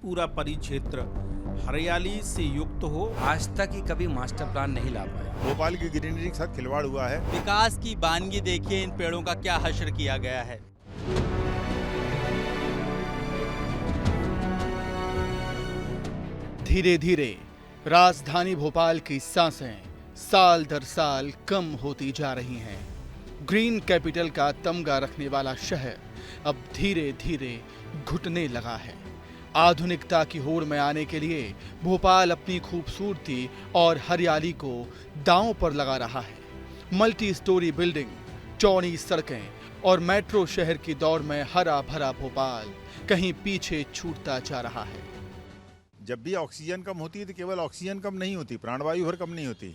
पूरा परिक्षेत्र हरियाली से युक्त हो। आज तक ही कभी मास्टर प्लान नहीं ला पाए। भोपाल की ग्रीनरी के साथ खिलवाड़ हुआ है। विकास की वानगी देखिए, इन पेड़ों का क्या हश्र किया गया है। धीरे धीरे राजधानी भोपाल की सांसें साल दर साल कम होती जा रही हैं। ग्रीन कैपिटल का तमगा रखने वाला शहर अब धीरे धीरे घुटने लगा है। आधुनिकता की होड़ में आने के लिए भोपाल अपनी खूबसूरती और हरियाली को दांव पर लगा रहा है। मल्टी स्टोरी बिल्डिंग, चौड़ी सड़कें और मेट्रो शहर की दौड़ में हरा भरा भोपाल कहीं पीछे छूटता जा रहा है। जब भी ऑक्सीजन कम होती है तो केवल ऑक्सीजन कम नहीं होती, प्राणवायु भर कम नहीं होती।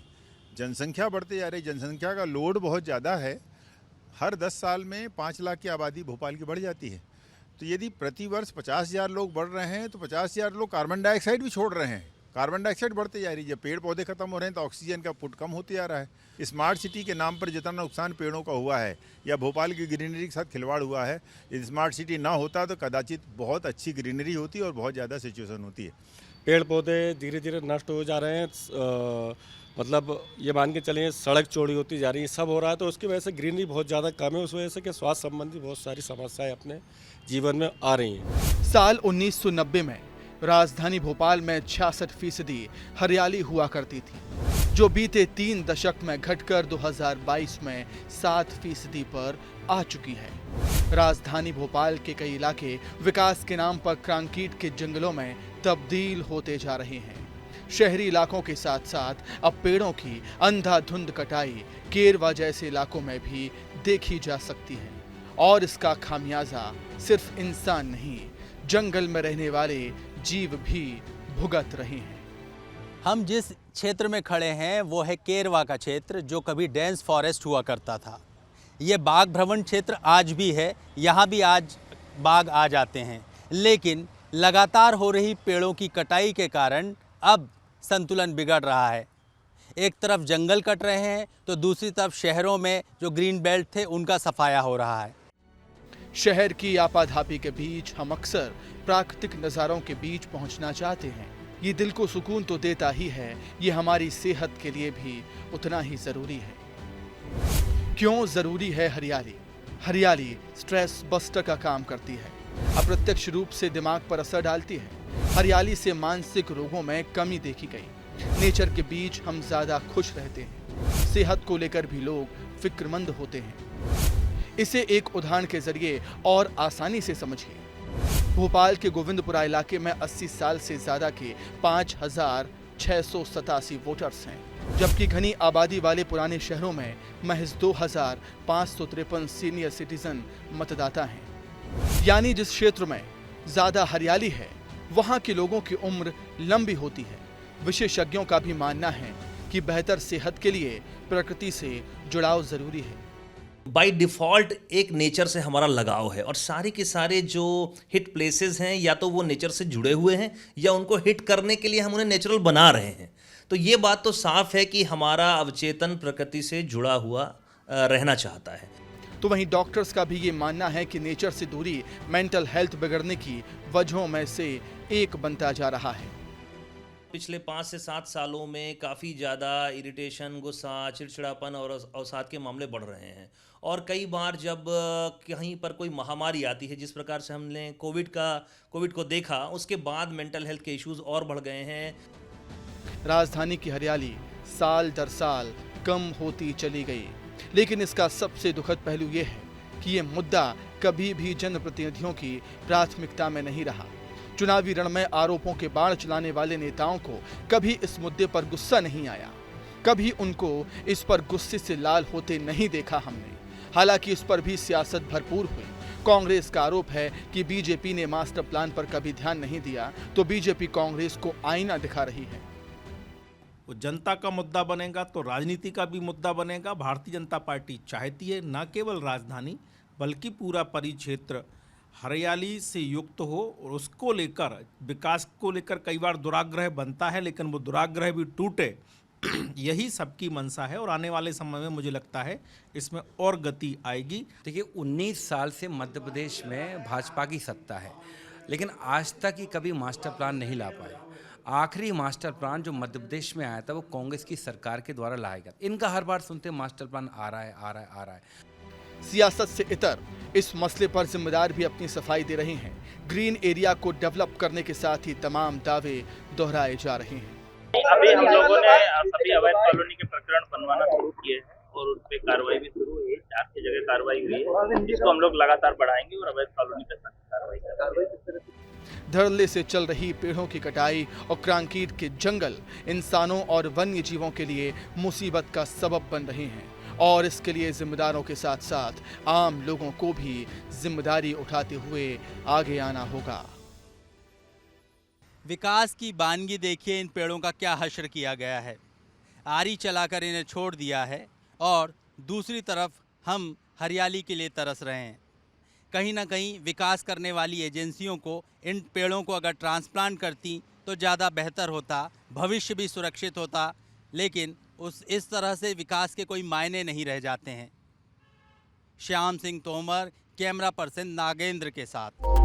जनसंख्या बढ़ते जा रही, जनसंख्या का लोड बहुत ज़्यादा है। हर 10 साल में 5 लाख की आबादी भोपाल की बढ़ जाती है। तो यदि प्रति वर्ष 50,000 लोग बढ़ रहे हैं तो 50,000 लोग कार्बन डाइऑक्साइड भी छोड़ रहे हैं। कार्बन डाइऑक्साइड बढ़ते जा रही है। जब पेड़ पौधे खत्म हो रहे हैं तो ऑक्सीजन का पुट कम होते जा रहा है। स्मार्ट सिटी के नाम पर जितना नुकसान पेड़ों का हुआ है या भोपाल की ग्रीनरी के साथ खिलवाड़ हुआ है, यदि स्मार्ट सिटी ना होता तो कदाचित बहुत अच्छी ग्रीनरी होती और बहुत ज़्यादा सिचुएशन होती है। पेड़ पौधे धीरे धीरे नष्ट हो जा रहे हैं। मतलब ये मान के चलिए सड़क चौड़ी होती जा रही है, सब हो रहा है। तो उसकी वजह से ग्रीनरी बहुत ज़्यादा कम है। उस वजह से कि स्वास्थ्य संबंधी बहुत सारी समस्याएं अपने जीवन में आ रही हैं। साल 1990 में राजधानी भोपाल में 66% हरियाली हुआ करती थी, जो बीते 3 दशक में घटकर 2022 में 7% पर आ चुकी है। राजधानी भोपाल के कई इलाके विकास के नाम पर कंक्रीट के जंगलों में तब्दील होते जा रहे हैं। शहरी इलाकों के साथ साथ अब पेड़ों की अंधाधुंध कटाई केरवा जैसे इलाकों में भी देखी जा सकती है। और इसका खामियाजा सिर्फ इंसान नहीं, जंगल में रहने वाले जीव भी भुगत रहे हैं। हम जिस क्षेत्र में खड़े हैं वो है केरवा का क्षेत्र, जो कभी डेंस फॉरेस्ट हुआ करता था। ये बाघ भ्रमण क्षेत्र आज भी है, यहाँ भी आज बाघ आ जाते हैं। लेकिन लगातार हो रही पेड़ों की कटाई के कारण अब संतुलन बिगड़ रहा है। एक तरफ जंगल कट रहे हैं तो दूसरी तरफ शहरों में जो ग्रीन बेल्ट थे उनका सफाया हो रहा है। शहर की आपाधापी के बीच हम अक्सर प्राकृतिक नज़ारों के बीच पहुंचना चाहते हैं। ये दिल को सुकून तो देता ही है, ये हमारी सेहत के लिए भी उतना ही ज़रूरी है। क्यों ज़रूरी है हरियाली? हरियाली स्ट्रेस बस्टर का काम करती है, अप्रत्यक्ष रूप से दिमाग पर असर डालती है। हरियाली से मानसिक रोगों में कमी देखी गई। नेचर के बीच हम ज़्यादा खुश रहते हैं। सेहत को लेकर भी लोग फिक्रमंद होते हैं। इसे एक उदाहरण के जरिए और आसानी से समझिए। भोपाल के गोविंदपुरा इलाके में 80 साल से ज़्यादा के 5,687 वोटर्स हैं, जबकि घनी आबादी वाले पुराने शहरों में महज 2,553 सीनियर सिटीजन मतदाता हैं। यानी जिस क्षेत्र में ज़्यादा हरियाली है वहाँ के लोगों की उम्र लंबी होती है। विशेषज्ञों का भी मानना है कि बेहतर सेहत के लिए प्रकृति से जुड़ाव ज़रूरी है। बाय डिफ़ॉल्ट एक नेचर से हमारा लगाव है और सारे के सारे जो हिट प्लेसेस हैं या तो वो नेचर से जुड़े हुए हैं या उनको हिट करने के लिए हम उन्हें नेचुरल बना रहे हैं। तो ये बात तो साफ है कि हमारा अवचेतन प्रकृति से जुड़ा हुआ रहना चाहता है। तो वहीं डॉक्टर्स का भी ये मानना है कि नेचर से दूरी मेंटल हेल्थ बिगड़ने की वजहों में से एक बनता जा रहा है। पिछले 5 से 7 सालों में काफ़ी ज़्यादा इरिटेशन, गुस्सा, चिड़चिड़ापन और अवसाद के मामले बढ़ रहे हैं। और कई बार जब कहीं पर कोई महामारी आती है, जिस प्रकार से हमने कोविड को देखा, उसके बाद मेंटल हेल्थ के इश्यूज और बढ़ गए हैं। राजधानी की हरियाली साल दर साल कम होती चली गई, लेकिन इसका सबसे दुखद पहलू ये है कि ये मुद्दा कभी भी जनप्रतिनिधियों की प्राथमिकता में नहीं रहा। चुनावी रण में आरोपों के बाढ़ चलाने वाले नेताओं को कभी इस मुद्दे पर गुस्सा नहीं आया, कभी उनको इस पर गुस्से से लाल होते नहीं देखा हमने। हालांकि इस पर भी सियासत भरपूर हुई। कांग्रेस का आरोप है कि बीजेपी ने मास्टर प्लान पर कभी ध्यान नहीं दिया, तो बीजेपी कांग्रेस को आईना दिखा रही है। वो जनता का मुद्दा बनेगा तो राजनीति का भी मुद्दा बनेगा। भारतीय जनता पार्टी चाहती है न केवल राजधानी बल्कि पूरा परिक्षेत्र हरियाली से युक्त हो, और उसको लेकर, विकास को लेकर कई बार दुराग्रह बनता है, लेकिन वो दुराग्रह भी टूटे। यही सबकी मंशा है और आने वाले समय में मुझे लगता है इसमें और गति आएगी। देखिए, 19 साल से मध्य प्रदेश में भाजपा की सत्ता है। लेकिन आज तक ही कभी मास्टर प्लान नहीं ला पाए। आखिरी मास्टर प्लान जो मध्य प्रदेश में आया था वो कांग्रेस की सरकार के द्वारा लाया गया। इनका हर बार सुनते मास्टर प्लान आ रहा है, आ रहा है, आ रहा है। सियासत से इतर इस मसले पर जिम्मेदार भी अपनी सफाई दे रहे हैं। ग्रीन एरिया को डेवलप करने के साथ ही तमाम दावे दोहराए जा रहे हैं। अभी हम लोगों ने सभी अवैध कॉलोनी के प्रकरण बनवाना शुरू किए हैं और उस पर कार्रवाई भी शुरू हुई है। 4 की जगह कार्रवाई हुई है, जिसको हम लोग लगातार बढ़ाएंगे और अवैध कॉलोनी पर सख्त कार्रवाई करेंगे। धड़ल्ले से चल रही पेड़ों की कटाई और कंक्रीट के जंगल इंसानों और वन्य जीवों के लिए मुसीबत का सबब बन रहे हैं और इसके लिए जिम्मेदारों के साथ साथ आम लोगों को भी जिम्मेदारी उठाते हुए आगे आना होगा। विकास की बानगी देखिए, इन पेड़ों का क्या हश्र किया गया है। आरी चलाकर इन्हें छोड़ दिया है और दूसरी तरफ हम हरियाली के लिए तरस रहे हैं। कहीं ना कहीं विकास करने वाली एजेंसियों को इन पेड़ों को अगर ट्रांसप्लांट करती तो ज़्यादा बेहतर होता, भविष्य भी सुरक्षित होता, लेकिन इस तरह से विकास के कोई मायने नहीं रह जाते हैं। श्याम सिंह तोमर, कैमरा पर्सन नागेंद्र के साथ।